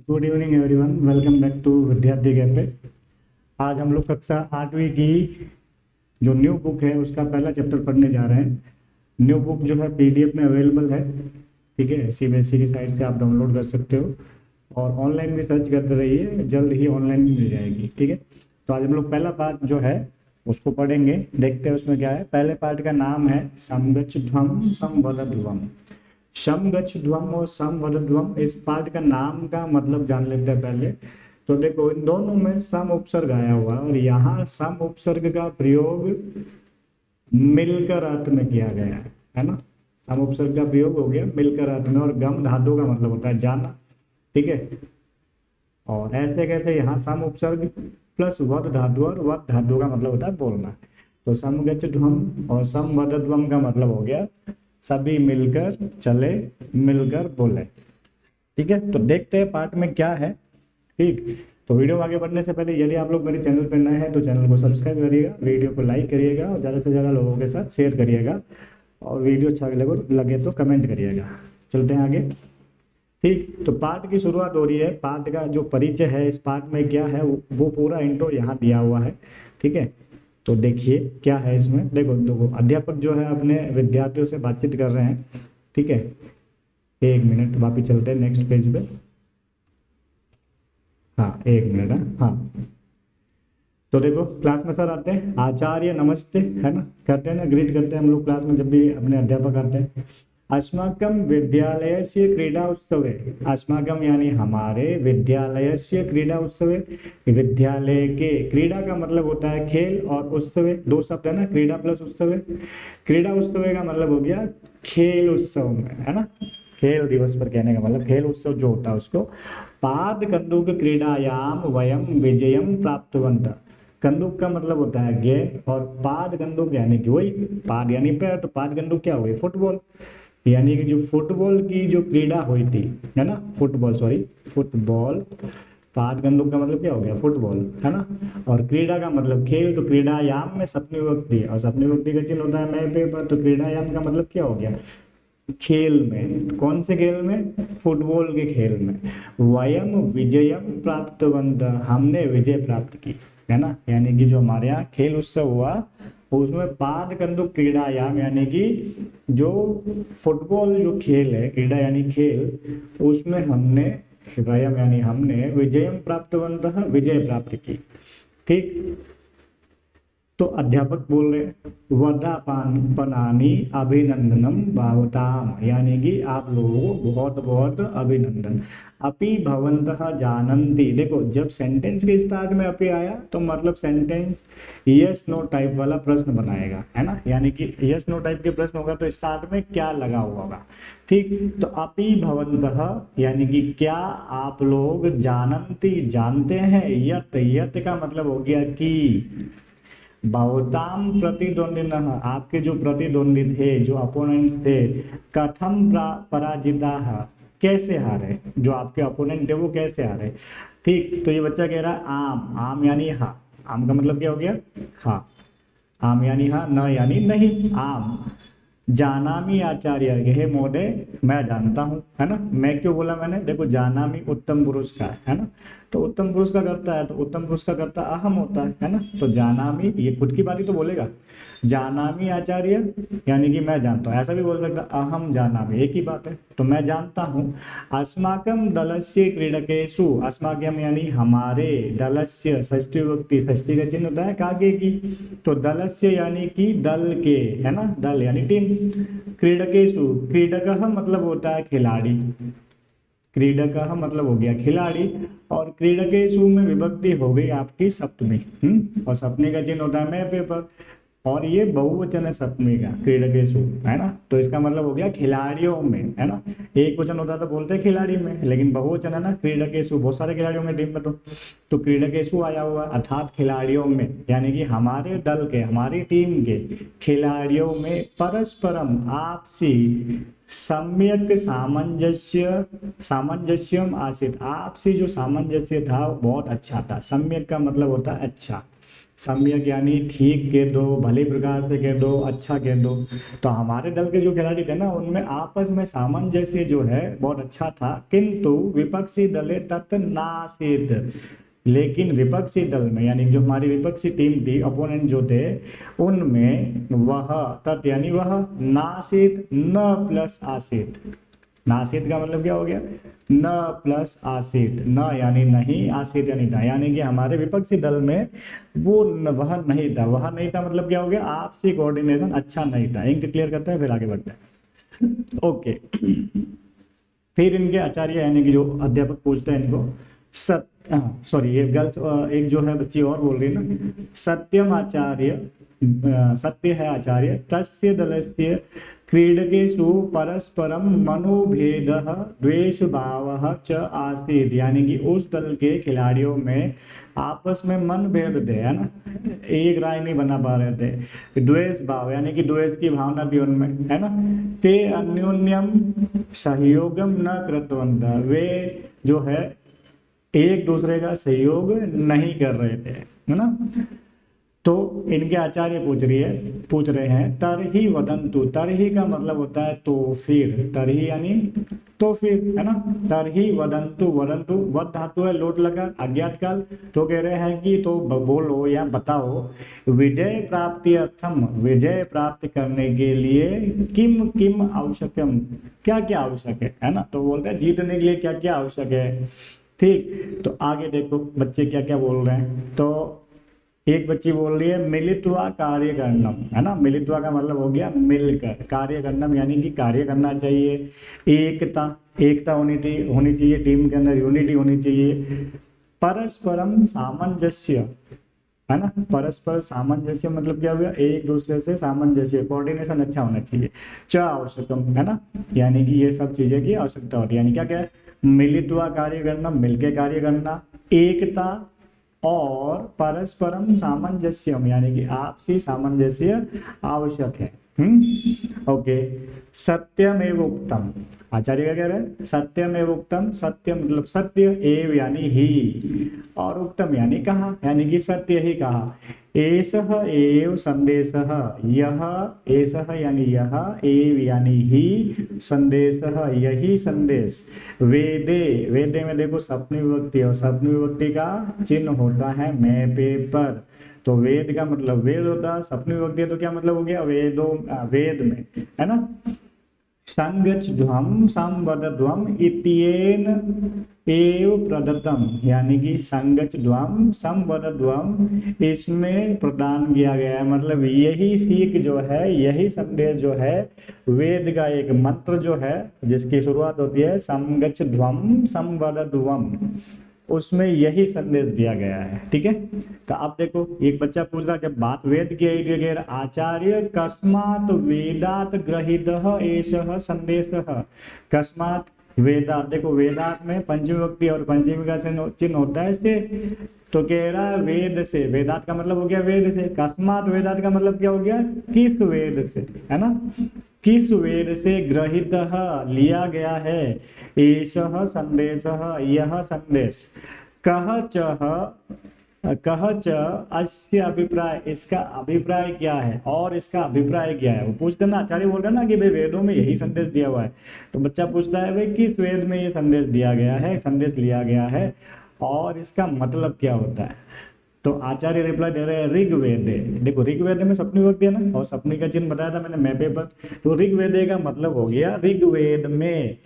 Good evening everyone, welcome back to Vidyarthi Cafe. आज हम लोग कक्षा 8वीं की जो न्यू बुक है उसका पहला चैप्टर पढ़ने जा रहे हैं। न्यू बुक जो है पीडीएफ में अवेलेबल है, ठीक है। सीबीएसई की साइट से आप डाउनलोड कर सकते हो और ऑनलाइन भी सर्च करते रहिए, जल्द ही ऑनलाइन मिल जाएगी, ठीक है। तो आज हम लोग पहला पार्ट जो है उसको पढ़ेंगे, देखते हैं उसमें क्या है। पहले पार्ट का नाम है समगच्छध्वम समवदध्वम। समगच्छध्वम और समवदध्वम, इस पार्ट का नाम का मतलब जान लेते हैं पहले। तो देखो, इन दोनों में सम उपसर्ग आया हुआ और यहाँ सम उपसर्ग का प्रयोग मिलकर अर्थ में किया गया है ना। सम उपसर्ग का प्रयोग हो गया मिलकर अर्थ में, और गम धातु का मतलब होता है जाना, ठीक है। और ऐसे कैसे यहाँ सम उपसर्ग प्लस वद धातु, और वद धातु का मतलब होता है बोलना। तो समगच्छध्वम और समवदध्वम का मतलब हो गया सभी मिलकर चले, मिलकर बोले, ठीक है। तो देखते हैं पार्ट में क्या है, ठीक। तो वीडियो आगे बढ़ने से पहले यदि आप लोग मेरे चैनल पर नए हैं तो चैनल को सब्सक्राइब करिएगा, वीडियो को लाइक करिएगा और ज़्यादा से ज़्यादा लोगों के साथ शेयर करिएगा, और वीडियो अच्छा लगे तो कमेंट करिएगा। चलते हैं आगे, ठीक। तो पार्ट की शुरुआत हो रही है। पार्ट का जो परिचय है, इस पार्ट में क्या है वो पूरा इंट्रो यहाँ दिया हुआ है, ठीक है। तो देखिए क्या है इसमें। देखो अध्यापक जो है अपने विद्यार्थियों से बातचीत कर रहे हैं, ठीक है। एक मिनट, वापिस चलते हैं नेक्स्ट पेज पे। हाँ एक मिनट, हाँ। तो देखो क्लास में सर आते हैं, आचार्य नमस्ते, है ना, करते हैं ना, ग्रीट करते हैं हम लोग क्लास में जब भी अपने अध्यापक आते हैं। अस्माकं विद्यालयस्य क्रीडा उत्सवे, अस्माकं यानी हमारे, विद्यालयस्य क्रीडा उत्सवे, विद्यालय के, क्रीडा का मतलब होता है खेल, और उत्सवे दो शब्द है ना, क्रीडा प्लस उत्सवे। क्रीडा उत्सवे का मतलब हो गया खेल उत्सव में, है ना, खेल दिवस पर कहने का मतलब खेल उत्सव जो होता है उसको। पाद कंदुक क्रीडायाम वयम विजयम प्राप्तवन्तः। कंदुक का मतलब होता है गेंद, और पाद कंदुक यानी कि वही, पाद यानी पैर, तो पाद कंदुक क्या हुई, फुटबॉल। यानी कि जो फुटबॉल की जो क्रीड़ा हुई थी, है ना, फुटबॉल। पाद कंदुक का मतलब क्या हो गया, फुटबॉल, है ना। और क्रीड़ा का मतलब खेल, तो क्रीडायाम में सप्तमी विभक्ति, और सप्तमी विभक्ति का चिन्ह होता है मैं पे पर, तो क्रीडायाम का मतलब क्या हो गया, खेल में। कौन से खेल में, फुटबॉल के खेल में। वयम विजयम प्राप्तवन्तः, हमने विजय प्राप्त की, है ना। यानी कि जो हमारे यहाँ खेल उत्सव हुआ उसमें पाद कंदुक क्रीडायाम यानी कि जो फुटबॉल जो खेल है, क्रीड़ा यानी खेल, उसमें हमने, वयम यानी हमने, विजयम प्राप्तवन्तः, विजय प्राप्त की, ठीक। तो अध्यापक बोल रहे वर्धापनानि अभिनंदनम भावताम, यानी कि आप लोगों को बहुत बहुत अभिनंदन। अपि भवन्तः जानन्ति, देखो जब सेंटेंस के स्टार्ट में अपि आया तो मतलब सेंटेंस यस नो टाइप वाला प्रश्न बनाएगा, है ना। यानी कि यस नो टाइप के प्रश्न होगा तो स्टार्ट में क्या लगा हुआ होगा, ठीक। तो अपि भवन्तः यानी कि क्या आप लोग, जानन्ति जानते हैं, यत, यत का मतलब हो गया कि, भवताम प्रतिद्वंदिनः, आपके जो प्रतिद्वंदी थे, जो अपोनेंट्स थे, कथम पराजिताः, कैसे हारे, जो आपके अपोनेंट थे वो कैसे हारे, ठीक। तो ये बच्चा कह रहा है आम, आम यानी हाँ, आम का मतलब क्या हो गया, हाँ, आम यानी हाँ, न यानी नहीं, आम। जानामि आचार्य, हे महोदय मैं जानता हूँ, है ना। मैं क्यों बोला मैंने, देखो जानामि उत्तम पुरुष का है ना, तो उत्तम पुरुष का करता है, तो उत्तम पुरुष का करता अहम होता है ना। तो जानामि, ये खुद की बात ही तो बोलेगा, जानामि आचार्य यानी कि मैं जानता हूँ, ऐसा भी बोल सकता अहम जानामि, एक ही बात है, तो मैं जानता हूँ। अस्माकं दलस्य क्रीडकेषु, अस्माकं यानी हमारे, दलस्य षष्ठी विभक्ति, षष्ठी का चिन्ह होता है कागे की, तो दलस्य यानी कि दल के, है ना, दल यानी टीम। क्रीडकेषु, क्रीडकः मतलब होता है खिलाड़ी, क्रीडक मतलब हो गया खिलाड़ी, और क्रीडकेशु में विभक्ति हो गई आपकी सप्तमी, और सप्तमी का चिन्ह होता है मैं पेपर, और ये बहुवचन है सप्तमी का, क्रीडकेशु, है ना। तो इसका मतलब हो गया खिलाड़ियों में, है ना। एक वचन होता तो बोलते हैं खिलाड़ी में, लेकिन बहुवचन है ना, क्रीडकेशु, बहुत सारे खिलाड़ियों में टीम में, तो क्रीडकेशु आया हुआ अर्थात खिलाड़ियों में, यानी कि हमारे दल के, हमारी टीम के खिलाड़ियों में परस्परम आपसी सम्यक सामंजस्यम आसित, आपसी जो सामंजस्य था वो बहुत अच्छा था। सम्यक का मतलब होता है अच्छा, सम्यक यानी ठीक कह दो, भली प्रकार से कह दो, अच्छा कह दो। तो हमारे दल के जो खिलाड़ी थे ना, उनमें आपस में सामंजस्य जो है बहुत अच्छा था, किंतु विपक्षी दले तत् नासीत। लेकिन विपक्षी दल में यानी जो हमारी विपक्षी टीम थी, अपोनेंट जो थे, उनमें वह तत् यानी वह नासीत न प्लस आसीत। नासीत का मतलब क्या हो गया, न प्लस आसीत, न यानी नहीं, आसीत यानी था, यानी कि हमारे विपक्षी दल में वह नहीं था। वह नहीं था मतलब क्या हो गया, आपसी कोऑर्डिनेशन अच्छा नहीं था। इंक क्लियर करते हैं फिर आगे बढ़ते हैं। ओके, फिर इनके आचार्य यानी कि जो अध्यापक पूछते हैं इनको, सॉरी ये गर्ल्स एक जो है बच्ची और बोल रही है ना, सत्यम आचार्य, सत्य है आचार्य, तस्य दलस्य क्रीडकेषु परस्परम मनोभेदः द्वेष भावः च आसीत्। यानी कि उस दल के खिलाड़ियों में आपस में मन भेद थे, है ना, एक राय नहीं बना पा रहे थे। द्वेष भाव यानी कि द्वेष की भावना थी उनमें, है ना। ते अन्योन्यम सहयोगम न कृतवन्तः, वे जो है एक दूसरे का सहयोग नहीं कर रहे थे, है ना। तो इनके आचार्य पूछ रहे हैं तरही वदंतु। तरही का मतलब होता है तो फिर, तरही यानी तो फिर, है ना। तरही वदंतु, वदंतु वद धातु है लोट लगा अज्ञात काल। तो कह रहे हैं कि तो बोलो या बताओ, विजय प्राप्ति अर्थम, विजय प्राप्त करने के लिए किम किम आवश्यकम, क्या क्या आवश्यक है ना। तो बोल रहे हैं जीतने के लिए क्या क्या आवश्यक है। ठीक, तो आगे देखो बच्चे क्या क्या बोल रहे हैं। तो एक बच्ची बोल रही है मिलित्वा कार्य करनम, है ना। मिलित्वा का मतलब हो गया मिलकर, कार्य करनम यानी कि कार्य करना चाहिए, एकता, एकता होनी चाहिए टीम के अंदर, यूनिटी होनी चाहिए। परस्परम सामंजस्य, है ना। परस्पर सामंजस्य मतलब क्या हुआ, एक दूसरे से सामंजस्य, कोऑर्डिनेशन अच्छा होना चाहिए। च आवश्यकम, है ना, यानी कि ये सब चीजें की आवश्यकता होती है। यानी क्या क्या है, मिलित्वा कार्य करना, मिलके कार्य करना, एकता, और परस्परम सामंजस्यम यानी कि आपसी सामंजस्य आवश्यक है। ओके, सत्यमेव उक्तम, आचार्य क्या कह रहे हैं, सत्यमेव उक्तम। सत्य मतलब सत्य, एव यानी ही, और उक्तम यानी कहा, यानी कि सत्य ही कहा। एषः एव संदेशः, यह, एषः यानी यह, एव यानी ही, संदेशः यही संदेश। वेदे, वेदे में देखो सप्तमी विभक्ति, और सप्तमी विभक्ति का चिन्ह होता है मैं पे पर। तो वेद का मतलब वेद होता है, सप्तमी विभक्ति तो क्या मतलब हो गया, वेदों, वेद में, है ना। संगच्छध्वम संवदध्वम इत्येन एव प्रदत्तम, यानी कि संगच्छध्वम संवदध्वम इसमें प्रदान किया गया है। मतलब यही सीख जो है, यही संदेश जो है, वेद का एक मंत्र जो है जिसकी शुरुआत होती है संगच्छध्वम संवदध्वम, उसमें यही संदेश दिया गया है। ठीक है, तो आप देखो एक बच्चा पूछ रहा, जब बात वेद की है, आचार्य कस्मात् वेदात ग्रहीतः एषः संदेशः। कस्मात् वेदात, देखो वेदात में पंचमी विभक्ति और पंचमी का चिन्ह होता है इससे। तो कह रहा है वेद से, वेदात का मतलब हो गया वेद से, कस्मात् वेदात का मतलब क्या हो गया, किस वेद से, है ना, किस वेद से ग्रहित लिया गया है, एषः संदेशः यह संदेश। कह च अस्य अभिप्राय, इसका अभिप्राय क्या है, और इसका अभिप्राय क्या है। वो पूछते ना, आचार्य बोल रहे ना कि भाई वेदों में यही संदेश दिया हुआ है। तो बच्चा पूछता है भाई किस वेद में ये संदेश दिया गया है, संदेश लिया गया है, और इसका मतलब क्या होता है। तो आचार्य रिप्लाई दे रहे हैं ऋग्वेद। देखो ऋग्वेद में सप्तमी विभक्ति है ना, और सप्तमी का चिन्ह बताया था मैंने मैपे पर। तो ऋग्वेद का मतलब हो गया ऋग्वेद में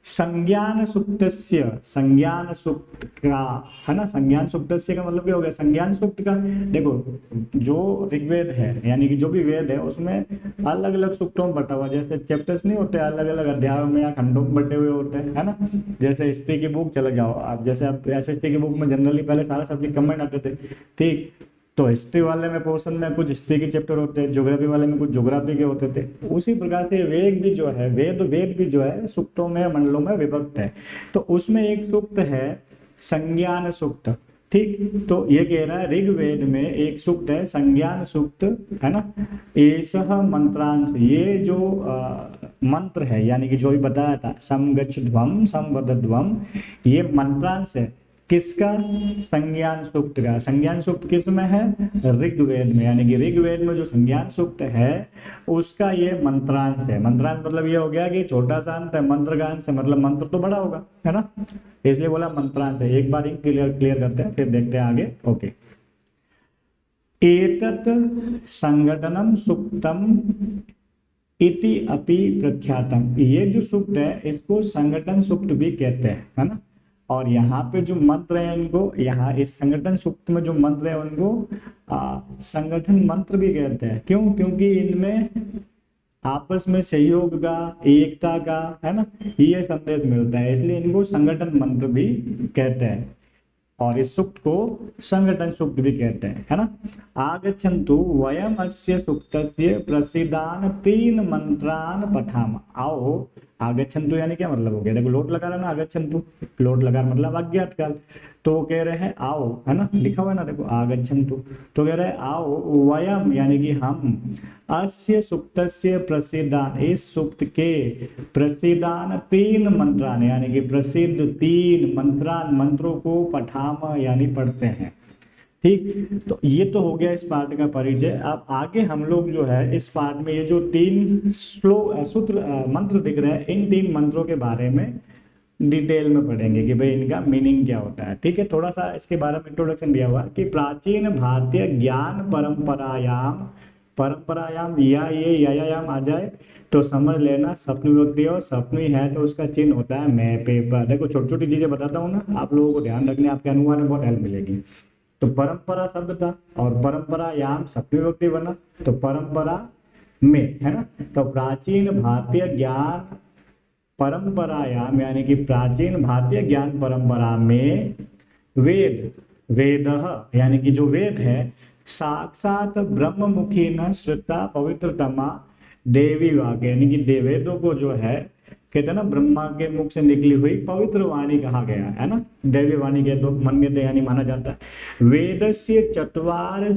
संज्ञान सुक्तस्य, संज्ञान सुक्त का, है ना। संज्ञान सुक्तस्य का मतलब क्या हो गया, संज्ञान सुक्त का। देखो जो ऋग्वेद है यानी कि जो भी वेद है उसमें अलग अलग सुक्तों में बटा हुआ, जैसे चैप्टर्स नहीं होते अलग अलग अध्यायों में या खंडों में बटे हुए होते हैं, है ना। जैसे हिस्ट्री की बुक चले जाओ आप, जैसे आप एसएसटी की बुक में जनरली पहले सारा सब्जेक्ट कंबाइंड आते थे, ठीक। तो हिस्ट्री वाले में पोर्शन में कुछ हिस्ट्री के चैप्टर होते हैं, ज्योग्राफी वाले में कुछ ज्योग्राफी के होते थे। उसी प्रकार से वेद भी जो है, वेद भी जो है सूक्तों में, मंडलों में विभक्त है। तो उसमें एक सूक्त है संज्ञान सूक्त, ठीक। तो ये कह रहा है ऋग्वेद में एक सूक्त है संज्ञान सूक्त, है ना। एषः मंत्रांश, ये जो मंत्र है यानी कि जो भी बताया था, समगच्छध्वम संवदध्वम, ये मंत्रांश है। किसका? संज्ञान सूक्त का। संज्ञान सूक्त किस में है? ऋग्वेद में, यानी कि ऋग्वेद में जो संज्ञान सूक्त है उसका ये मंत्रांश है। मंत्रांश मतलब ये हो गया कि छोटा सा अंत है, मंत्र का अंश है, मतलब मंत्र तो बड़ा होगा, है ना, इसलिए बोला मंत्रांश है। एक बार ही क्लियर करते हैं, फिर देखते हैं आगे। ओके, एतत् संघटनम सुक्तम इति अपि प्रख्यातम। ये जो सूक्त है इसको संगठन सूक्त भी कहते हैं, है ना। और यहाँ पे जो मंत्र है इनको, यहाँ इस संगठन सूक्त में जो मंत्र है उनको संगठन मंत्र भी कहते हैं। क्यों? क्योंकि इनमें आपस में सहयोग का, एकता का, है ना, ये संदेश मिलता है, इसलिए इनको संगठन मंत्र भी कहते हैं। और इस सूक्त को संगठन सूक्त भी कहते हैं, है ना। आगच्छन्तु वयम अस्य सूक्तस्य प्रसिद्धान 3 मंत्रान पठाम। आओ, आगच्छन्तु यानी क्या मतलब हो गया? देखो लोट लगा रहा ना, आगच्छन्तु, लोट लगा मतलब अज्ञात काल। तो कह रहे हैं आओ, है ना, लिखा हुआ है ना, देखो आगच्छन्तु, तो कह रहे हैं आओ, वयम यानी कि हम, अस्य सूक्तस्य प्रसिद्धान, इस सूक्त के प्रसिद्धान 3 मंत्रान यानी कि प्रसिद्ध 3 मंत्रान, मंत्रों को पठाम यानी पढ़ते हैं। ठीक, तो ये तो हो गया इस पाठ का परिचय। अब आगे हम लोग जो है इस पाठ में ये जो 3 सूत्र मंत्र दिख रहे हैं, इन 3 मंत्रों के बारे में डिटेल में पढ़ेंगे कि भाई इनका मीनिंग क्या होता है। ठीक है, थोड़ा सा इसके बारे में इंट्रोडक्शन दिया हुआ कि प्राचीन भारतीय ज्ञान परंपरायाम या ये यायाम आ जाए तो समझ लेना सपनी विभक्ति, और सपनी है तो उसका चिन्ह होता है मैं पेपर। देखो छोटी छोटी चीजें बताता हूँ ना, आप लोगों को ध्यान रखने, आपके अनुवाद में बहुत हेल्प मिलेगी। तो परंपरा शब्द था और परंपरायाम सपनी विभक्ति बना, तो परंपरा में, है ना। तो प्राचीन भारतीय ज्ञान परंपरायाम यानी कि प्राचीन भारतीय ज्ञान परंपरा में वेद यानी कि जो वेद है, साक्षात ब्रह्ममुखी न श्रुता पवित्रतमा देवी वाक्य, यानी कि वेदों को जो है कहते हैं ना ब्रह्मा के मुख से निकली हुई पवित्र वाणी कहा गया है ना, दैवी वाणी के तो मान्यते यानी माना जाता है। वेदस्य 4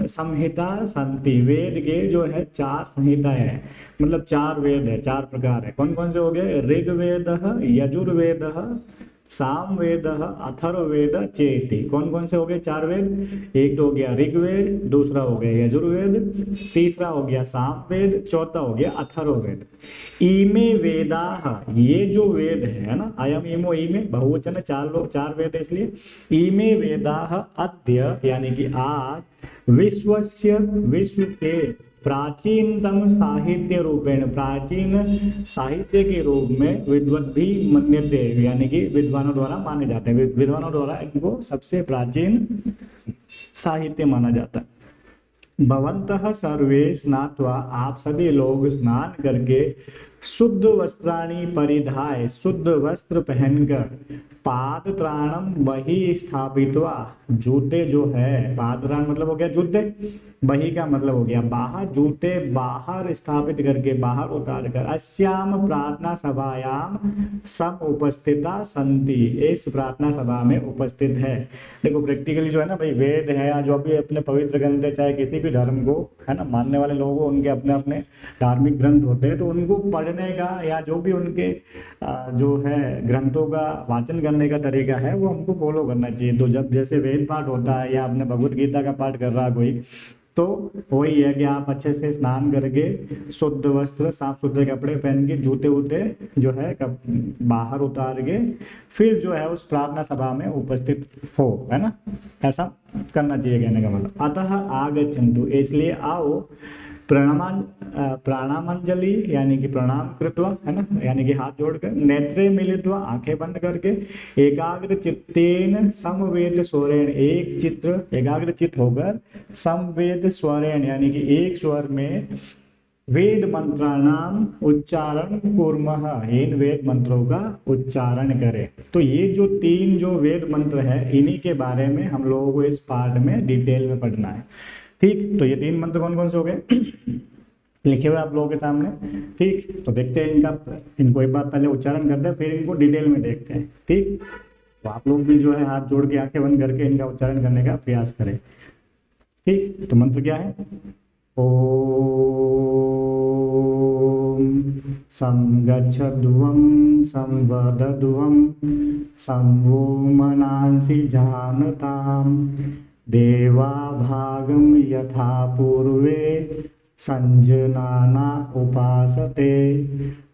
संहिता संति, वेद के जो है 4 संहिताएं हैं, मतलब 4 वेद है, 4 प्रकार है। कौन कौन से हो गए? ऋग्वेद, यजुर्वेद, सामवेद, अथर्ववेद, चेति। कौन कौन से हो गए 4 वेद? एक तो हो गया ऋग्वेद, दूसरा हो गया यजुर्वेद, तीसरा हो गया सामवेद, चौथा हो गया अथर्ववेद। इमे वेदाः, ये जो वेद है ना, अयम इमो इमे बहुवचन, 4 लोग 4 वेद है इसलिए। इमे वेदाः अद्य यानी कि आज विश्वस्य, विश्व के प्राचीनतम साहित्य रूपेण, प्राचीन साहित्य के रूप में विद्वत भी मन्यते यानी कि विद्वानों द्वारा माने जाते हैं, विद्वानों द्वारा इनको सबसे प्राचीन साहित्य माना जाता है। भवन्तः सर्वे स्नात्वा, आप सभी लोग स्नान करके शुद्ध वस्त्राणि परिधाय, शुद्ध वस्त्र पहनकर, पादत्राणम बहि स्थापित्वा, जूते जो है, पादत्राण मतलब हो गया जूते, बहि का मतलब हो गया बाहर, जूते बाहर स्थापित करके, बाहर उतार कर, अस्याम प्रार्थना सभायाम सब उपस्थिता संति, इस प्रार्थना सभा में उपस्थित है। देखो प्रैक्टिकली जो है ना भाई, वेद है या जो भी अपने पवित्र ग्रंथ है, चाहे किसी भी धर्म को, है ना, मानने वाले लोगों को उनके अपने अपने धार्मिक ग्रंथ होते हैं, तो उनको पढ़ने का या जो भी उनके जो है ग्रंथों का वाचन करने का तरीका है वो हमको फॉलो करना चाहिए। तो जब जैसे वेद पाठ होता है या अपने भगवत गीता का पाठ कर रहा है कोई, तो वही है कि आप अच्छे से स्नान करके, शुद्ध वस्त्र, साफ सुथरे कपड़े पहन के, जूते वूते जो है बाहर उतार के, फिर जो है उस प्रार्थना सभा में उपस्थित हो, है ना, ऐसा करना चाहिए कहने का मतलब। अतः आगच्छन्तु, इसलिए आओ, प्रणामांजलि यानी कि प्रणाम कृत्वा, है ना, यानी कि हाथ जोड़कर, नेत्रे मिलित्वा, आंखें बंद करके, एकाग्र चित्तेन समवेद स्वरेण, एक चित्र एकाग्र चित्त होकर, समवेद स्वरेण यानी कि एक स्वर में, वेद मंत्राणाम उच्चारण कुर्मः, इन वेद मंत्रों का उच्चारण करें। तो ये जो 3 जो वेद मंत्र है, इन्हीं के बारे में हम लोगों को इस पाठ में डिटेल में पढ़ना है। ठीक, तो ये 3 मंत्र कौन कौन से हो गए लिखे हुए आप लोगों के सामने। ठीक, तो देखते हैं इनको एक बार पहले उच्चारण करते हैं, फिर इनको डिटेल में देखते हैं। ठीक, तो आप लोग भी जो है हाथ जोड़ के, आंखें बंद करके इनका उच्चारण करने का प्रयास करें। ठीक, तो मंत्र क्या है? ओम संगच्छध्वं संवदध्वं संवो मनांसि जानतां देवा भागं यथा पूर्वे संजनाना उपासते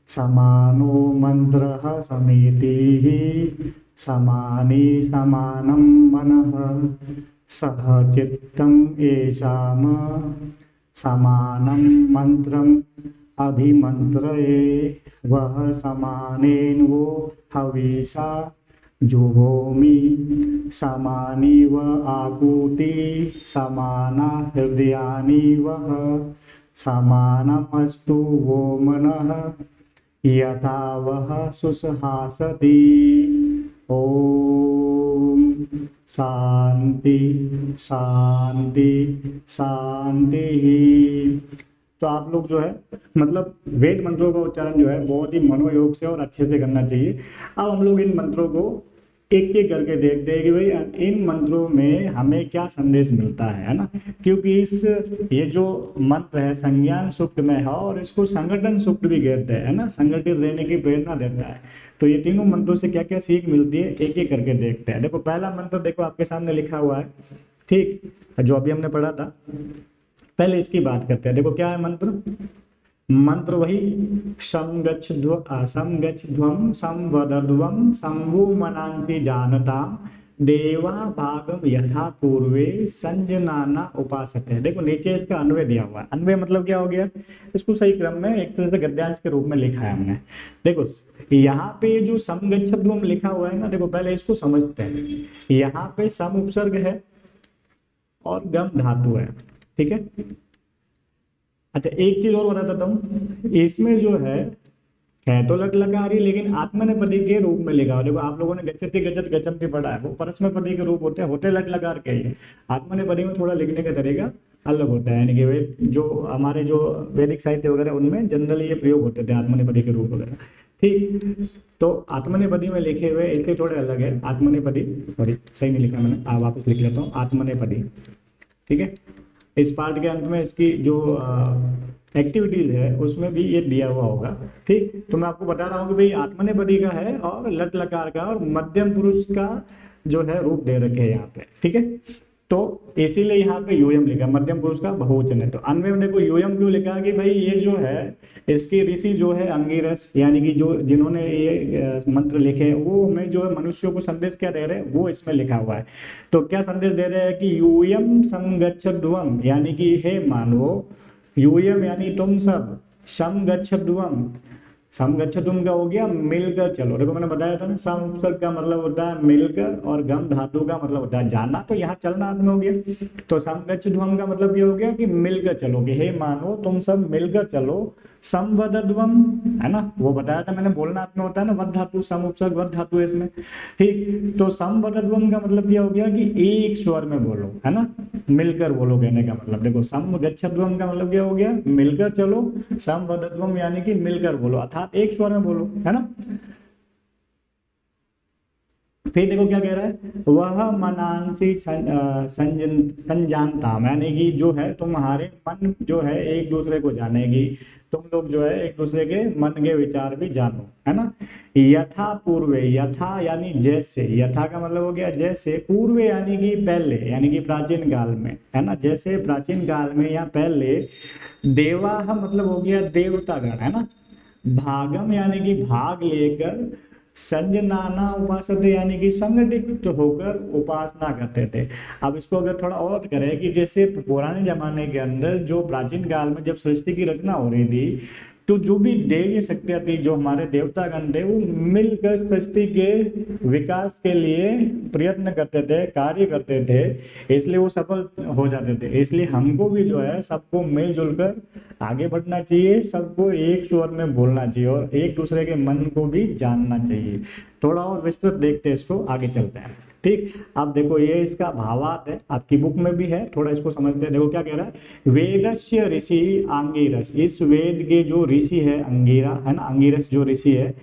समानो मंत्रः समितिः समानी समानं मनः सह चित्तम् येषाम् समानं मंत्रम् अभिमंत्रये वह समानेन वो हविषा जुहोमि समानी व आकूति समाना हृदयानि वह समानमस्तु वो मनः यथा वह सुसहासति। ओम शांति शांति शांति। तो आप लोग जो है मतलब वेद मंत्रों का उच्चारण जो है बहुत ही मनोयोग से और अच्छे से करना चाहिए। अब हम लोग इन मंत्रों को एक एक करके देखते हैं कि भाई इन मंत्रों में हमें क्या संदेश मिलता है ना, क्योंकि ये जो मंत्र है संज्ञान सूक्त में है और इसको संगठन सूक्त भी कहते हैं ना, संगठित रहने की प्रेरणा देता है। तो ये तीनों मंत्रों से क्या क्या सीख मिलती है एक एक करके देखते हैं। देखो पहला मंत्र देखो आपके सामने लिखा हुआ है, ठीक, जो अभी हमने पढ़ा था। पहले इसकी बात करते हैं। देखो क्या है मंत्र, मंत्र वही समगच्छध्वं संवदध्वं संवो मनांसि जानतां देवा भागम यथा पूर्वे संजनाना उपासते। देखो नीचे इसका अन्वय दिया हुआ है। अन्वय मतलब क्या हो गया, इसको सही क्रम में एक तरह से गद्यांश के रूप में लिखा है हमने। देखो यहाँ पे जो समगच्छध्वं लिखा हुआ है ना, देखो पहले इसको समझते हैं। यहाँ पे सम उपसर्ग है और गम धातु है, ठीक है। अच्छा एक चीज और बता देता हूँ, इसमें जो है तो लट लकारी लेकिन आत्मनेपदी के रूप में लिखा हो। देखो आप लोगों ने गच्छति गच्छत गच्छन्ति पढ़ा है, वो परस्मैपदी के रूप होते लट लकार के ही। आत्मनेपदी में थोड़ा लिखने का तरीका अलग होता है, यानी कि जो हमारे जो वैदिक साहित्य वगैरह उनमें जनरली ये प्रयोग होते थे आत्मनेपदी के रूप वगैरह, ठीक। तो आत्मनेपदी में लिखे हुए इसलिए थोड़े अलग है। आत्मनेपदी, सॉरी सही नहीं लिखा मैंने, वापस लिख लेता हूँ, आत्मनेपदी, ठीक है। इस पार्ट के अंत में इसकी जो एक्टिविटीज है उसमें भी ये दिया हुआ होगा, ठीक। तो मैं आपको बता रहा हूँ कि भाई आत्मनेपदी का है और लट लकार का और मध्यम पुरुष का जो है रूप दे रखे हैं यहाँ पे, ठीक है। तो इसीलिए यहाँ पे यूयम लिखा, मध्यम पुरुष का बहुवचन है। तो अन्वय में देखो यूयम क्यों लिखा कि भाई ये जो है इसके ऋषि जो है अंगिरस, यानी कि जो जिन्होंने ये मंत्र लिखे वो हमें जो है मनुष्यों को संदेश क्या दे रहे हैं वो इसमें लिखा हुआ है। तो क्या संदेश दे रहे हैं कि यूयम समगच्छध्वं, यानी कि हे मानवो, यूयम यानी तुम सब, समगच्छध्वं, समगच्छध्वं का हो गया मिलकर चलो। देखो मैंने बताया था ना, सम उपसर्ग का मतलब होता है मिलकर और गम धातु का मतलब होता है जाना, तो यहाँ चलना आदि में हो गया। तो समगच्छध्वं का मतलब ये हो गया कि मिलकर चलोगे, हे मानो तुम सब मिलकर चलो। संवदध्वं है ना, वो बताया था मैंने, बोलना आत्मा होता है ना, वद धातु, सम उपसर्ग वद धातु है इसमें, ठीक। तो संवदध्वं का मतलब क्या हो गया कि एक स्वर में बोलो, है ना, मिलकर बोलो कहने का मतलब। देखो समगच्छध्वं का मतलब क्या हो गया, मिलकर चलो। संवदध्वं यानी कि मिलकर बोलो, अर्थात एक स्वर में बोलो, है ना। फिर देखो क्या कह रहा है, वह मनांसी संजानताम, यानी कि जो है तुम्हारे मन जो है एक दूसरे को जानेगी, तुम लोग जो है एक दूसरे के मन के विचार भी जानो, है ना। यथा पूर्वे, यथा यानी जैसे, यथा का मतलब हो गया जैसे, पूर्वे यानी कि पहले, यानी कि प्राचीन काल में, है ना, जैसे प्राचीन काल में या पहले। देवा मतलब हो गया देवतागण, है ना। भागम यानी कि भाग लेकर, संजनाना उपासते यानी कि संगठित होकर उपासना करते थे। अब इसको अगर थोड़ा और करें कि जैसे पुराने जमाने के अंदर जो प्राचीन काल में जब सृष्टि की रचना हो रही थी, तो जो भी देवी शक्तियां थी, जो हमारे देवतागण थे, वो मिलकर सृष्टि के विकास के लिए प्रयत्न करते थे, कार्य करते थे, इसलिए वो सफल हो जाते थे। इसलिए हमको भी जो है सबको मिलजुल कर आगे बढ़ना चाहिए, सबको एक स्वर में बोलना चाहिए और एक दूसरे के मन को भी जानना चाहिए। थोड़ा और विस्तृत देखते हैं इसको, आगे चलते हैं, ठीक। अब देखो ये इसका भावार्थ है, आपकी बुक में भी है, थोड़ा इसको समझते हैं। देखो क्या कह रहा है, वेदस्य ऋषि अंगिरस, इस वेद के जो ऋषि है अंगिरा, है ना, अंगिरस जो ऋषि है,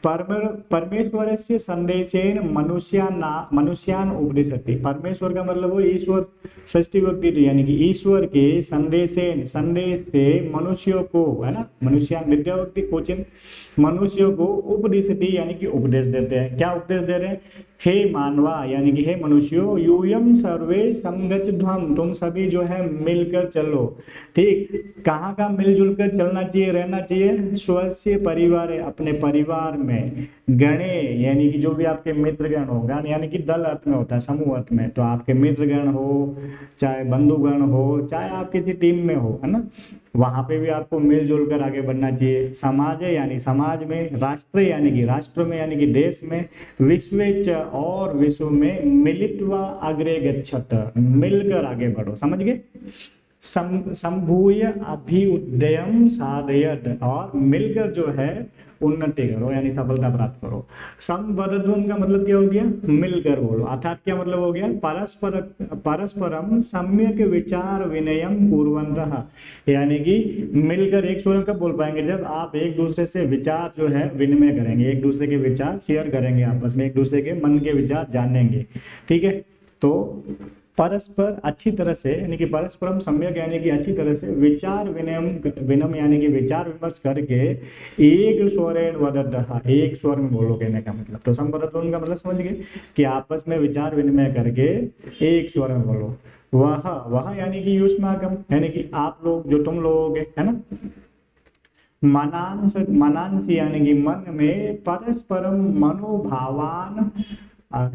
परमेश्वरस्य संदेशेन मनुष्यान उपदिशति। परमेश्वर का मतलब वो ईश्वर, षष्ठी विभक्ति, यानी कि ईश्वर के संदेश से मनुष्यों को, है ना, मनुष्यान विद्या विभक्ति क्वचिन, मनुष्यों को उपदिशति यानी कि उपदेश देते हैं। क्या उपदेश दे रहे हैं? हे मानवा यानी कि हे मनुष्यों, यूयम सर्वे संगच्छध्वम, तुम सभी जो है मिलकर चलो। ठीक, कहाँ का मिलजुल कर चलना चाहिए, रहना चाहिए? स्वस्य परिवार, अपने परिवार में, गणे यानी कि जो भी आपके मित्रगण हो, गण यानी कि दल अर्थ में होता है, समूह अर्थ में, तो आपके मित्रगण हो, चाहे बंधुगण हो, चाहे आप किसी टीम में हो, है ना, वहां पे भी आपको मिलजुल कर आगे बढ़ना चाहिए। समाज यानी समाज में, राष्ट्र यानी कि राष्ट्र में, यानी कि देश में, विश्व और विश्व में, मिलित्वा अग्रे गच्छत, मिलकर आगे बढ़ो। समझ गए? संभूय अभ्युदयम साधयत, और मिलकर जो है उन्नति करो यानी सफलता प्राप्त करो। संवदध्वम का मतलब क्या हो गया? मिलकर बोलो। अर्थात क्या मतलब हो गया? परस्परम सम्यक विचार विनयम कुर्वन्तः, यानी कि मिलकर एक स्वर कब बोल पाएंगे? जब आप एक दूसरे से विचार जो है विनिमय करेंगे, एक दूसरे के विचार शेयर करेंगे, आपस में एक दूसरे के मन के विचार जानेंगे। ठीक है, तो परस्पर अच्छी तरह से, यानी कि परस्परम सम्यक यानी कि अच्छी तरह से, विचार विनम यानी कि विचार विमर्श करके, एक स्वरेण वदतः, एक स्वर में बोलो, कहने का मतलब। तो संवदध्वम का मतलब समझ गए कि आपस में विचार विनिमय करके एक स्वर में बोलो। वह यानी कि युष्माकम, यानी कि आप लोग, जो तुम लोग, है ना, मनांस यानी कि मन में, परस्परम मनोभावान,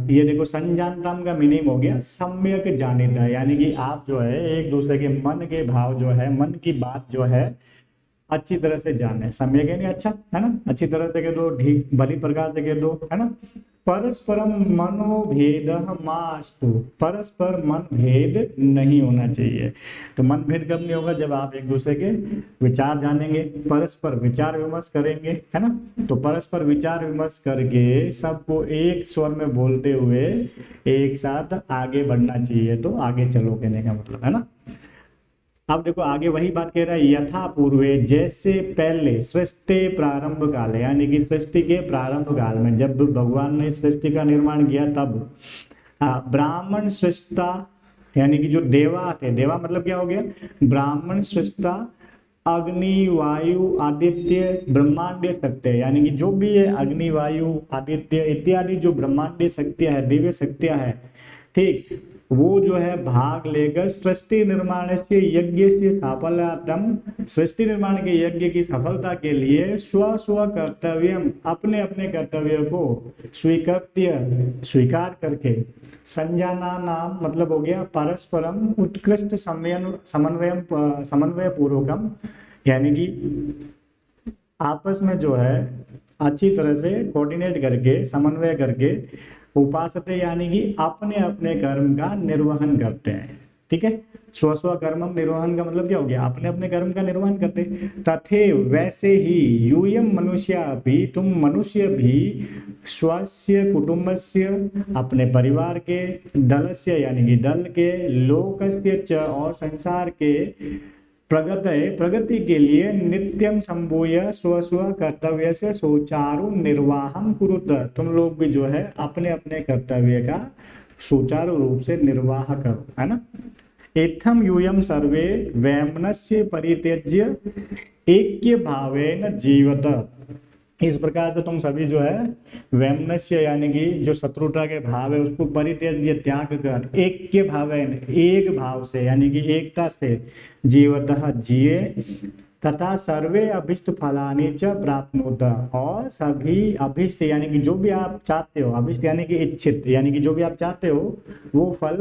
ये देखो संजानताम का मीनिंग हो गया सम्यक जानिता, यानी कि आप जो है एक दूसरे के मन के भाव जो है, मन की बात जो है अच्छी तरह से जाने। सम्यक यानी अच्छा, है ना, अच्छी तरह से कह दो, ठीक भली प्रकार से कह दो, है ना। परस्परम मनोभेद मास्तु, परस्पर मन भेद नहीं होना चाहिए। तो मन भेद कब नहीं होगा? जब आप एक दूसरे के विचार जानेंगे, परस्पर विचार विमर्श करेंगे, है ना। तो परस्पर विचार विमर्श करके सबको एक स्वर में बोलते हुए एक साथ आगे बढ़ना चाहिए। तो आगे चलो कहने का मतलब, है ना। अब देखो आगे वही बात कह रहा है, यथा पूर्वे, जैसे पहले, सृष्टि प्रारंभ काल, यानी कि सृष्टि के प्रारंभ काल में, जब भगवान ने सृष्टि का निर्माण किया, तब ब्राह्मण सृष्टा, यानी कि जो देवा थे, देवा मतलब क्या हो गया? ब्राह्मण सृष्टा, अग्नि वायु आदित्य ब्रह्मांडीय शक्ति, यानी कि जो भी है अग्नि वायु आदित्य इत्यादि जो ब्रह्मांडीय शक्तियां है, दिव्य शक्तियां है, ठीक, वो जो है भाग लेकर सृष्टि निर्माण से यज्ञ से साफल्यार्थम, सृष्टि निर्माण के यज्ञ की सफलता के लिए स्व कर्तव्यम, अपने अपने कर्तव्य को स्वीकार करके, संजाना नाम मतलब हो गया परस्परम उत्कृष्ट समन्वय पूर्वकम, यानी कि आपस में जो है अच्छी तरह से कोऑर्डिनेट करके, समन्वय करके, उपासते यानी कि अपने अपने कर्म का निर्वहन करते हैं। ठीक है, स्व कर्मम निर्वहन का मतलब क्या हो गया? अपने अपने कर्म का निर्वहन करते। तथे वैसे ही यूयम मनुष्य भी, तुम मनुष्य भी, स्वस्य कुटुंबस्य, अपने परिवार के, दलस्य यानी कि दल के, लोकस्य च, और संसार के, प्रगति के लिए नित्यम संभूय स्व कर्तव्य से सुचारु निर्वाहम कुरुत, तुम लोग भी जो है अपने अपने कर्तव्य का सुचारू रूप से निर्वाह करो, है ना। एथम यूयम सर्वे वैमनस्य परित्यज्य ऐक्य भावेन जीवत, इस प्रकार से तुम सभी जो है वैमनस्य यानी कि जो शत्रुता के भाव है उसको परित्यज्य त्याग कर, ऐक्य भावेन, एक भाव से यानी कि एकता से, जीवतः जिए, तथा सर्वे अभिष्ट फलानि च प्राप्नुत, और सभी अभिष्ट यानी कि जो भी आप चाहते हो, अभिष्ट यानी कि इच्छित यानी कि जो भी आप चाहते हो वो फल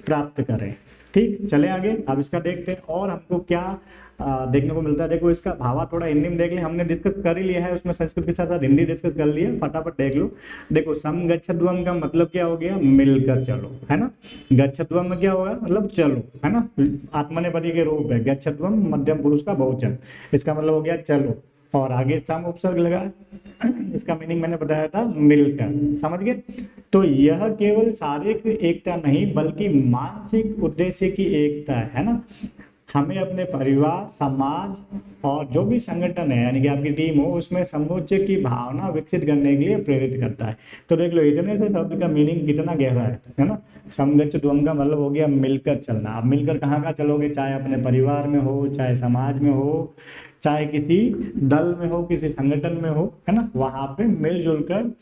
प्राप्त करें। ठीक, चले आगे। अब इसका देखते हैं और हमको क्या देखने को मिलता है। देखो इसका भावा थोड़ा हिंदी में देख ले, हमने डिस्कस कर ही लिया है, उसमें संस्कृत के साथ साथ हिंदी डिस्कस कर लिया, फटाफट देख लो। देखो समगच्छध्वम का मतलब क्या हो गया? मिलकर चलो, है ना। गच्छध्वम में क्या होगा? मतलब चलो, है ना, आत्मनेपदी के रूप है। गच्छध्वम मध्यम पुरुष का बहुवचन, इसका मतलब हो गया चलो, और आगे सम उपसर्ग लगा, इसका मीनिंग मैंने बताया था मिलकर। समझ गए? तो यह केवल शारीरिक एकता नहीं बल्कि मानसिक उद्देश्य की एकता है ना। हमें अपने परिवार, समाज और जो भी संगठन है यानी कि आपकी टीम हो उसमें समुच्चय की भावना विकसित करने के लिए प्रेरित करता है। तो देख लो इतने से शब्द का मीनिंग कितना गहरा है ना। समगच्छध्वम का मतलब हो गया मिलकर चलना। अब मिलकर कहाँ कहाँ चलोगे, चाहे अपने परिवार में हो, चाहे समाज में हो, चाहे किसी दल में हो, किसी संगठन में हो, है ना, वहां पे मिलजुल कर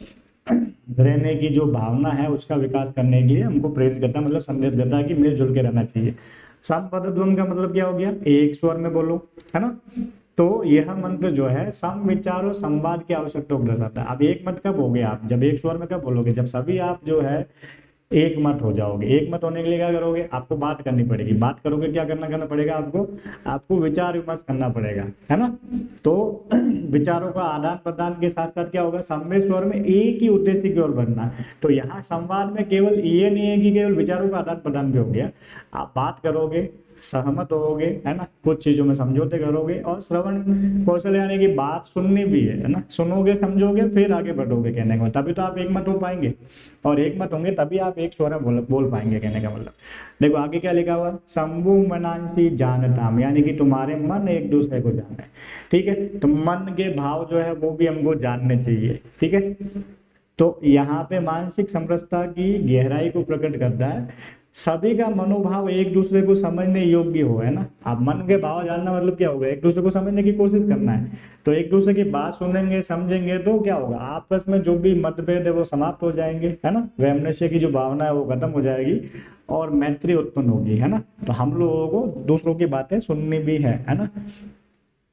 रहने की जो भावना है उसका विकास करने के लिए हमको प्रेरित करता है, मतलब संदेश देता है कि मिलजुल के रहना चाहिए। समपदध्वम का मतलब क्या हो गया, एक स्वर में बोलो, है ना। तो यह मंत्र जो है सम विचार और संवाद की आवश्यकता को दर्शाता है। अब एक मत कब हो गया, आप जब एक स्वर में कब बोलोगे, जब सभी आप जो है एक मत हो जाओगे। एक मत होने के लिए क्या करोगे, आपको बात करनी पड़ेगी। बात करोगे क्या करना पड़ेगा आपको, आपको विचार विमर्श करना पड़ेगा, है ना। तो विचारों का आदान प्रदान के साथ साथ क्या होगा, समवेत स्वर में एक ही उद्देश्य की ओर बढ़ना। तो यहाँ संवाद में केवल ये नहीं है कि केवल विचारों का आदान प्रदान भी हो गया, आप बात करोगे, सहमत होगे, है ना, कुछ चीजों में समझौते करोगे, और श्रवण कौशल यानी कि बात सुननी भी है ना। सुनोगे, समझोगे, फिर आगे बढ़ोगे, कहने का तभी तो आप एक मत हो पाएंगे, और एक मत होंगे तभी आप एक स्वर में बोल पाएंगे, कहने का मतलब। देखो आगे क्या लिखा हुआ, शंभु मनांसी जानताम, यानी कि तुम्हारे मन एक दूसरे को जाने। ठीक है, तो मन के भाव जो है वो भी हमको जानने चाहिए। ठीक है, तो यहाँ पे मानसिक समरसता की गहराई को प्रकट करता है। सभी का मनोभाव एक दूसरे को समझने योग्य हो, है ना। आप मन के भाव जानना मतलब क्या होगा, एक दूसरे को समझने की कोशिश करना है। तो एक दूसरे की बात सुनेंगे, समझेंगे, तो क्या होगा, आपस में जो भी मतभेद है वो समाप्त हो जाएंगे, है ना। वैमनस्य की जो भावना है वो खत्म हो जाएगी और मैत्री उत्पन्न होगी, है ना। तो हम लोगों को दूसरों की बातें सुननी भी है ना।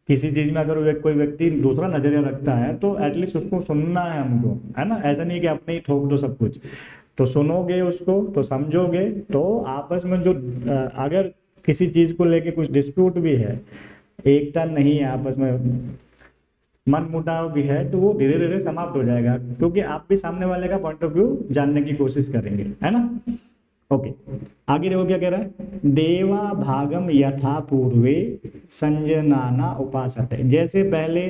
किसी चीज में अगर कोई व्यक्ति दूसरा नजरिया रखता है तो एटलीस्ट उसको सुनना है हमको, है ना। ऐसा नहीं कि अपने ही ठोक दो सब कुछ। तो सुनोगे उसको, तो समझोगे, तो आपस में जो अगर किसी चीज को लेके कुछ डिस्प्यूट भी है, एकता नहीं है आपस में, मन मुटाव भी है, तो वो धीरे धीरे समाप्त हो जाएगा, क्योंकि आप भी सामने वाले का पॉइंट ऑफ व्यू जानने की कोशिश करेंगे, है ना। ओके, आगे देखो क्या कह रहा है, देवा भागम यथा पूर्वे संजनाना उपासते, जैसे पहले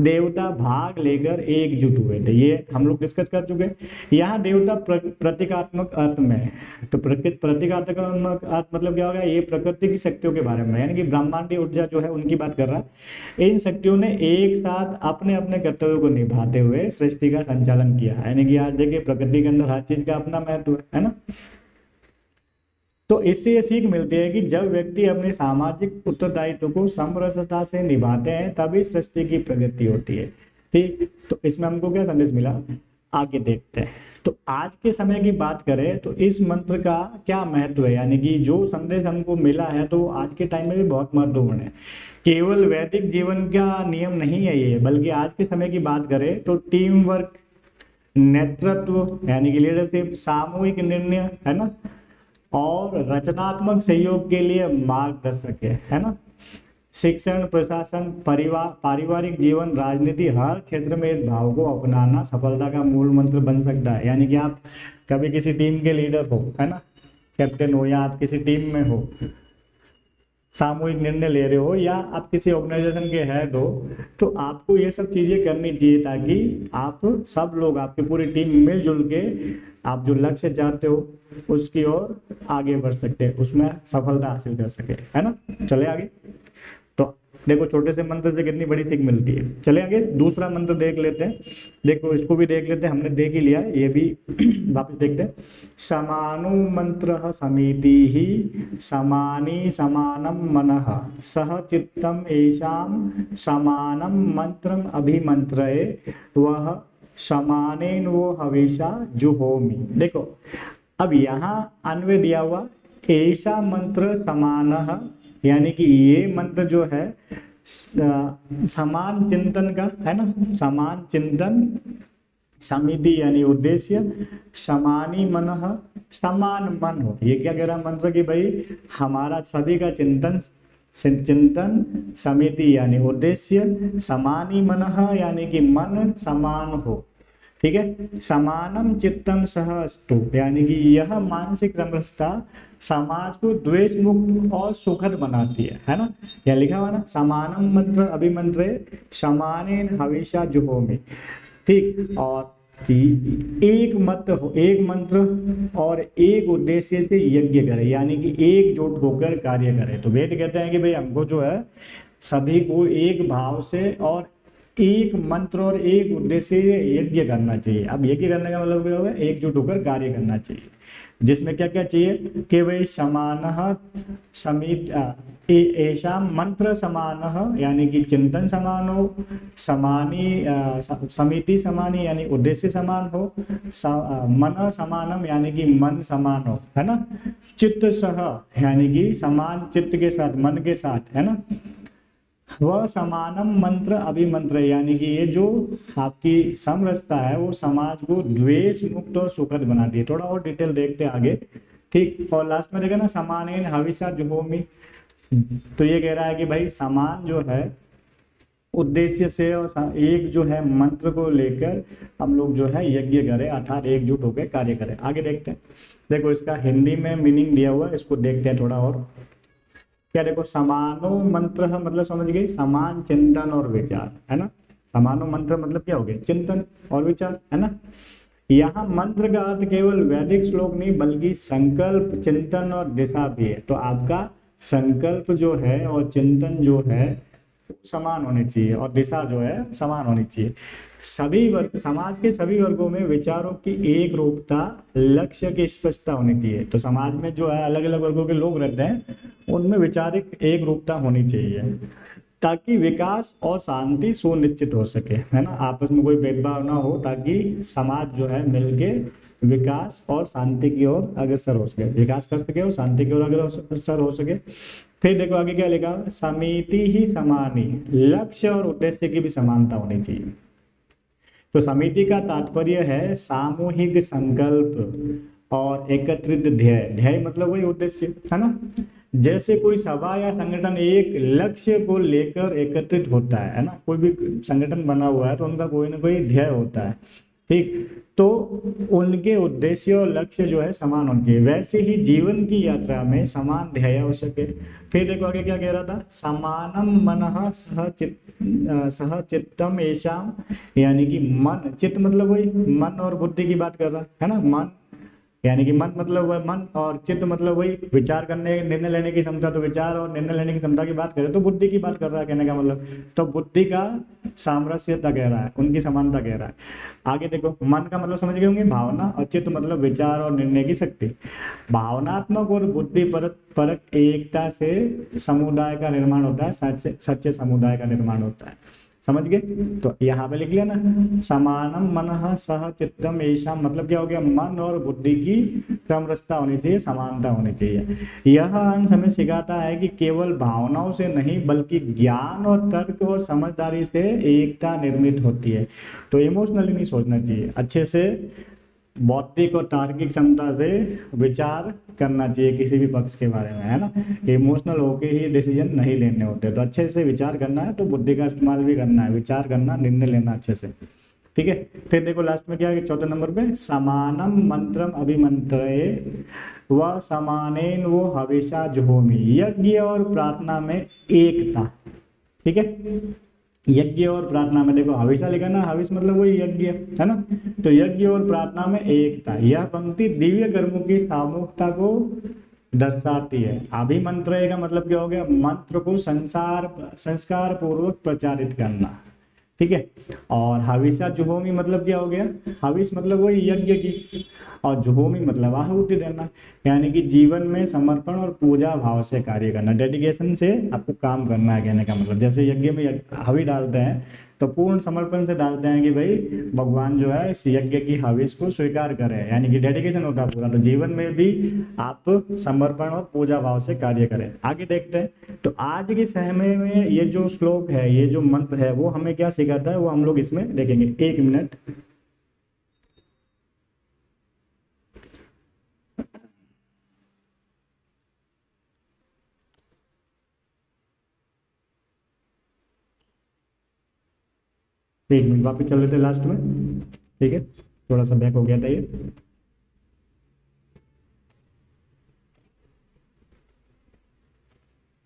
देवता भाग लेकर एकजुट हुए थे, ये हम लोग डिस्कस कर चुके हैं। यहाँ देवता प्रतीकात्मक अर्थ में है। तो प्रतीकात्मक अर्थ मतलब क्या होगा, ये प्रकृति की शक्तियों के बारे में, यानी कि ब्रह्मांडीय ऊर्जा जो है उनकी बात कर रहा है। इन शक्तियों ने एक साथ अपने अपने कर्तव्यों को निभाते हुए सृष्टि का संचालन किया, यानी कि आज देखिए प्रकृति के अंदर हर चीज का अपना महत्व है ना। तो इससे ये सीख मिलती है कि जब व्यक्ति अपने सामाजिक उत्तरदायित्व को समरसता से निभाते हैं तभी सृष्टि की प्रगति होती है। ठीक, तो इसमें हमको क्या संदेश मिला, आगे देखते हैं। तो आज के समय की बात करें तो इस मंत्र का क्या महत्व है, यानी कि जो संदेश हमको मिला है तो आज के टाइम में भी बहुत महत्वपूर्ण है। केवल वैदिक जीवन का नियम नहीं है ये, बल्कि आज के समय की बात करें तो टीम वर्क, नेतृत्व यानी कि लीडरशिप, सामूहिक निर्णय, है ना, और रचनात्मक सहयोग के लिए मार्गदर्शक है ना। शिक्षण, प्रशासन, परिवार, पारिवारिक जीवन, राजनीति, हर क्षेत्र में इस भाव को अपनाना सफलता का मूल मंत्र बन सकता है। यानी कि आप कभी किसी टीम के लीडर हो, है ना, कैप्टन हो, या आप किसी टीम में हो, सामूहिक निर्णय ले रहे हो, या आप किसी ऑर्गेनाइजेशन के हेड हो, तो आपको ये सब चीजें करनी चाहिए ताकि आप सब लोग, आपकी पूरी टीम मिलजुल के आप जो लक्ष्य चाहते हो उसकी ओर आगे बढ़ सकते हैं, उसमें सफलता हासिल कर सके, है ना। चले आगे, तो देखो छोटे से मंत्र से कितनी बड़ी सीख मिलती है। चले आगे, दूसरा मंत्र देख लेते हैं। देखो इसको भी देख लेते हैं, हमने देख ही लिया है, ये भी वापस देखते हैं। समानु मंत्र समिति ही समानी समानम मनः सह चित्तम एषाम समानम मंत्रम अभिमंत्रये वह समानेन वो हविषा जुहोमि। देखो अब यहाँ अन्वय दिया हुआ, ऐसा मंत्र समानः, यानी कि ये मंत्र जो है समान चिंतन का है ना, समान चिंतन, समिति यानी उद्देश्य, समानी मनः, समान मन हो। ये क्या कह रहा मंत्र कि भाई हमारा सभी का चिंतन समिति यानी उद्देश्य, समानी मनः यानी कि मन समान हो। ठीक है, समानम चित्तम सह अस्तु, यानी कि यह मानसिक समरसता समाज को द्वेष मुक्त और सुखद बनाती है ना। यह लिखा हुआ ना, समानम मंत्र अभिमंत्रे समानेन हविषा जुहोमि। ठीक, और एक मंत्र और एक उद्देश्य से यज्ञ करे, यानी कि एकजुट होकर कार्य करे। तो वेद कहते हैं कि भाई हमको जो है सभी को एक भाव से और एक मंत्र और एक उद्देश्य से यज्ञ करना चाहिए। अब यज्ञ करने का मतलब क्या होगा, एकजुट होकर कार्य करना चाहिए, जिसमें क्या क्या चाहिए कि भाई समान समित ऐसा मंत्र समान, यानी कि चिंतन समान हो, समिति समानी यानी उद्देश्य समान हो, मन समानम यानी कि मन समान हो, है ना, चित्त सह यानी कि समान चित्त के साथ, मन के साथ, है ना, वह समानम मंत्र अभिमंत्र, यानी कि ये जो आपकी समरसता है वो समाज को द्वेष मुक्त और सुखद बनाती है। थोड़ा और डिटेल देखते हैं आगे, ठीक। और लास्ट में देखा ना, समानेन हविषा जुहोमि, तो ये कह रहा है कि भाई समान जो है उद्देश्य से और एक जो है मंत्र को लेकर हम लोग जो है यज्ञ करें, अर्थात एकजुट होकर कार्य करें। आगे देखते हैं, देखो इसका हिंदी में मीनिंग दिया हुआ है, इसको देखते हैं थोड़ा और। क्या देखो, समानो मंत्र मतलब समझ गए, समान चिंतन और विचार, है ना। समानो मंत्र मतलब क्या हो गया, चिंतन और विचार, है ना। यहाँ मंत्र का अर्थ केवल वैदिक श्लोक नहीं बल्कि संकल्प, चिंतन और दिशा भी है। तो आपका संकल्प जो है और चिंतन जो है समान होने चाहिए और दिशा जो है समान होनी चाहिए। सभी वर्ग, समाज के सभी वर्गों में विचारों की एक रूपता, लक्ष्य की स्पष्टता होनी चाहिए। तो समाज में जो है अलग अलग वर्गों के लोग रहते हैं, उनमें विचारिक एक रूपता होनी चाहिए ताकि विकास और शांति सुनिश्चित हो सके, है ना। आपस में कोई भेदभाव ना हो ताकि समाज जो है मिलके विकास और शांति की ओर अग्रसर हो सके, विकास कर सके और शांति की ओर अग्रसर हो सके। फिर देखो आगे क्या लिखा, समिति ही समानी, लक्ष्य और उद्देश्य की भी समानता होनी चाहिए। तो समिति का तात्पर्य है सामूहिक संकल्प और एकत्रित ध्येय, ध्येय मतलब वही उद्देश्य, है ना। जैसे कोई सभा या संगठन एक लक्ष्य को लेकर एकत्रित होता है ना, कोई भी संगठन बना हुआ है तो उनका कोई ना कोई ध्येय होता है, ठीक। तो उनके उद्देश्य और लक्ष्य जो है समान होने चाहिए। वैसे ही जीवन की यात्रा में समान ध्येय आवश्यक है। फिर देखो आगे क्या कह रहा था, समानम मनः सह चित्तम येषाम, यानी कि मन, चित्त मतलब वही मन और बुद्धि की बात कर रहा है ना। मन यानी कि मन मतलब वह मन और चित्त मतलब वही विचार करने, निर्णय लेने की क्षमता। तो विचार और निर्णय लेने की क्षमता की बात करें तो बुद्धि की बात कर रहा है, कहने का मतलब। तो बुद्धि का सामरस्यता कह रहा है, उनकी समानता कह रहा है। आगे देखो, मन का मतलब समझ गए होंगे भावना, और चित्त मतलब विचार और निर्णय की शक्ति। भावनात्मक और बुद्धि परक एकता से समुदाय का निर्माण होता है, सच्चे समुदाय का निर्माण होता है। समझ गए। तो यहाँ पे लिख लिया ना, समानम मनः सह चित्तम ऐसा, मतलब क्या हो गया, मन और बुद्धि की समरसता होनी चाहिए, समानता होनी चाहिए। यह अंश हमें सिखाता है कि केवल भावनाओं से नहीं बल्कि ज्ञान और तर्क और समझदारी से एकता निर्मित होती है। तो इमोशनली नहीं सोचना चाहिए, अच्छे से बौद्धिक और तार्किक क्षमता से विचार करना चाहिए किसी भी पक्ष के बारे में, है ना। इमोशनल होके ही डिसीजन नहीं लेने होते। तो अच्छे से विचार करना है, तो बुद्धि का इस्तेमाल भी करना है, विचार करना, निर्णय लेना अच्छे से, ठीक है। फिर देखो लास्ट में क्या है, चौथे नंबर पे, समानम मंत्रम अभिमंत्रये व समानेन वो हविषा जुहोमि, यज्ञ और प्रार्थना में एकता, ठीक है। यज्ञ और प्रार्थना में देखो, हविषा लिखा ना, हविष मतलब वही यज्ञ, है ना। तो यज्ञ और प्रार्थना में एकता, यह पंक्ति दिव्य कर्मों की सामूहिकता को दर्शाती है। अभिमंत्र का मतलब क्या हो गया, मंत्र को संस्कार पूर्वक प्रचारित करना, ठीक है। और हविषा जुहोमी मतलब क्या हो गया, हविष मतलब वही यज्ञ की, और जुहोमी मतलब आहुति देना, यानी कि जीवन में समर्पण और पूजा भाव से कार्य करना, डेडिकेशन से आपको काम करना है, कहने का मतलब। जैसे यज्ञ में हवि डालते हैं तो पूर्ण समर्पण से डालते हैं कि भाई भगवान जो है इस यज्ञ की हविष को स्वीकार करें, यानी कि डेडिकेशन होता है पूरा। तो जीवन में भी आप समर्पण और पूजा भाव से कार्य करें। आगे देखते हैं, तो आज के समय में ये जो श्लोक है, ये जो मंत्र है, वो हमें क्या सिखाता है, वो हम लोग इसमें देखेंगे। एक मिनट, एक मिनट वापस चल रहे थे लास्ट में, ठीक है, थोड़ा सा बैक हो गया था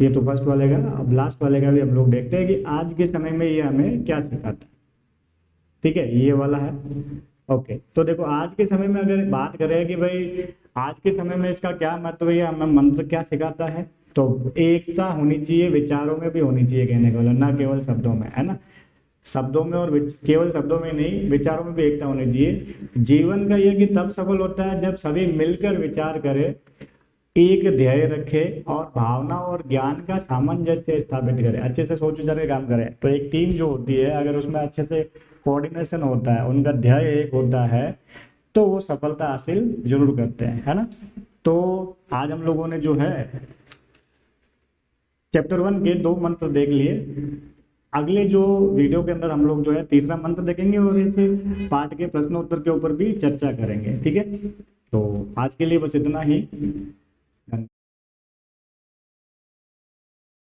ये तो फर्स्ट वाले का। अब लास्ट वाले का भी हम लोग देखते हैं कि आज के समय में ये हमें क्या सिखाता है, ठीक है। ये वाला है, ओके, तो देखो आज के समय में अगर बात करें कि भाई आज के समय में इसका क्या महत्व है, हमें मंत्र क्या सिखाता है, तो एकता होनी चाहिए, विचारों में भी होनी चाहिए, कहने का मतलब ना केवल शब्दों में, है ना। शब्दों में और केवल शब्दों में नहीं, विचारों में भी एकता होनी चाहिए। जीवन का यह कि तब सफल होता है जब सभी मिलकर विचार करें, एक ध्येय रखे और भावना और ज्ञान का सामंजस्य स्थापित करे, अच्छे से सोच विचार के काम करे। तो एक टीम जो होती है अगर उसमें अच्छे से कोऑर्डिनेशन होता है, उनका ध्येय एक होता है, तो वो सफलता हासिल जरूर करते हैं, है ना। तो आज हम लोगों ने जो है चैप्टर 1 के 2 मंत्र देख लिए। अगले जो वीडियो के अंदर हम लोग जो है तीसरा मंत्र देखेंगे और इस पाठ के प्रश्नोत्तर के ऊपर भी चर्चा करेंगे, ठीक है। तो आज के लिए बस इतना ही।